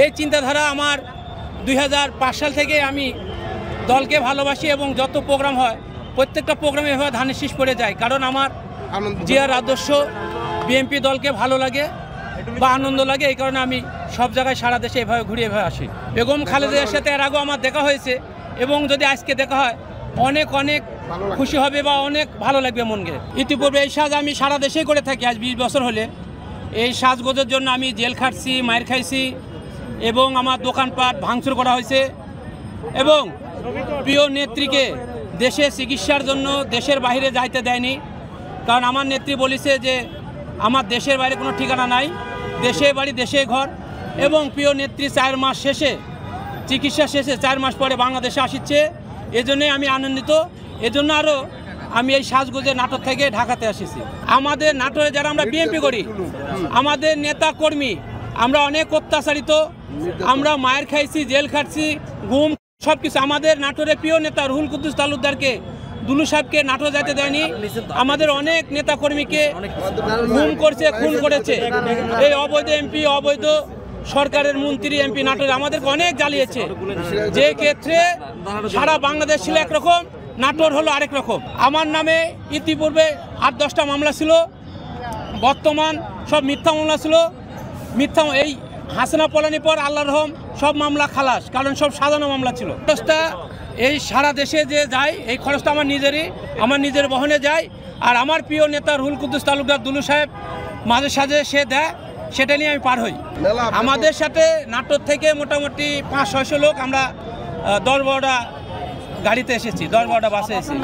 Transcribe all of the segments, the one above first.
এই চিন্তাধারা আমার 2005 সাল থেকে আমি দলকে ভালোবাসি এবং যত প্রোগ্রাম হয় প্রত্যেকটা প্রোগ্রামে এভাবে ধানের শীষ পড়ে যায়, কারণ আমার জিয়ার আদর্শ বিএনপি দলকে ভালো লাগে বা আনন্দ লাগে। এই কারণে আমি সব জায়গায় সারা দেশে এভাবে ঘুরে এভাবে আসি। বেগম খালেদার সাথে এর আগেও আমার দেখা হয়েছে এবং যদি আজকে দেখা হয় অনেক অনেক খুশি হবে বা অনেক ভালো লাগবে মনকে। ইতিপূর্বে এই সাজ আমি সারা দেশেই করে থাকি, আজ 20 বছর হলে। এই সাজগোজের জন্য আমি জেল খাটছি, মায়ের খাইছি এবং আমার দোকানপাট ভাঙচুর করা হয়েছে এবং প্রিয় নেত্রীকে দেশে চিকিৎসার জন্য দেশের বাইরে যাইতে দেয়নি, কারণ আমার নেত্রী বলেছে যে আমার দেশের বাইরে কোনো ঠিকানা নাই, দেশে বাড়ি দেশে ঘর। এবং প্রিয় নেত্রী 4 মাস শেষে চিকিৎসা শেষে 4 মাস পরে বাংলাদেশে আসছে, এজন্যই আমি আনন্দিত। এজন্য আরও আমি এই সাজগোজের নাটক থেকে ঢাকাতে এসেছি। আমাদের নাটোরে যারা আমরা বিএনপি করি, আমাদের নেতা কর্মী আমরা অনেক অত্যাচারিত, আমরা মায়ের খাইছি, জেল খাটছি, ঘুম সব কিছু। আমাদের নাটোরের প্রিয় নেতা রুহুল কুদ্দুস তালুকদারকে, দুলু সাহেবকে নাটোর যেতে দেয়নি। আমাদের অনেক নেতা কর্মীকে গুম করছে, খুন করেছে এই অবৈধ এমপি, অবৈধ সরকারের মন্ত্রী এমপি নাটোরে আমাদেরকে অনেক জ্বালিয়েছে। যে ক্ষেত্রে সারা বাংলাদেশ ছিল একরকম, নাটোর হলো আরেক রকম। আমার নামে ইতিপূর্বে 8-10টা মামলা ছিল, বর্তমান সব মিথ্যা মামলা ছিল। মিথ্যা এই হাসিনা পলানির পর আল্লাহর রহম সব মামলা খালাস, কারণ সব সাজানো মামলা ছিল। খরচটা এই সারা দেশে যে যায় এই খরচটা আমার নিজের বহনে যায়। আর আমার প্রিয় নেতা রুহুল কুদ্দুস তালুকদার দুলু সাহেব মাঝে সাঝে সে দেয়, সেটা নিয়ে আমি পার হই। আমাদের সাথে নাটোর থেকে মোটামুটি 500-600 লোক আমরা 10-12টা গাড়িতে এসেছি, 10-12টা বাসে এসেছি।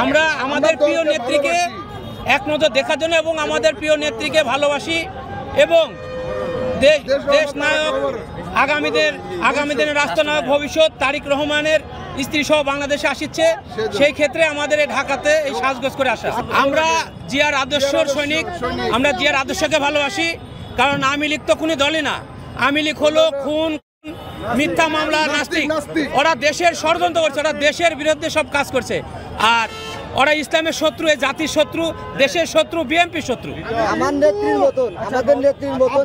আমরা আমাদের প্রিয় নেত্রীকে এক নজর দেখার জন্য এবং আমাদের প্রিয় নেত্রীকে ভালোবাসি এবং দেশ নায়ক আগামী দিনের রাষ্ট্রনায়ক ভবিষ্যৎ তারেক রহমানের স্ত্রী সহ বাংলাদেশে আসছে, সেই ক্ষেত্রে আমাদের এই ঢাকাতে এই সাজগোজ করে আসা। আমরা জিয়ার আদর্শের সৈনিক, আমরা জিয়ার আদর্শকে ভালোবাসি, কারণ আওয়ামী লীগ তো কোনো দলই না। আওয়ামী লীগ হলো খুন, মিথ্যা মামলা, নাস্তিক। ওরা দেশের ষড়যন্ত্র করছে, ওরা দেশের বিরুদ্ধে সব কাজ করছে। আর ওরা ইসলামের শত্রু, এই জাতির শত্রু, দেশের শত্রু, বিএনপির শত্রু। আমার নেত্রীর মতন, আমাদের নেত্রীর মতন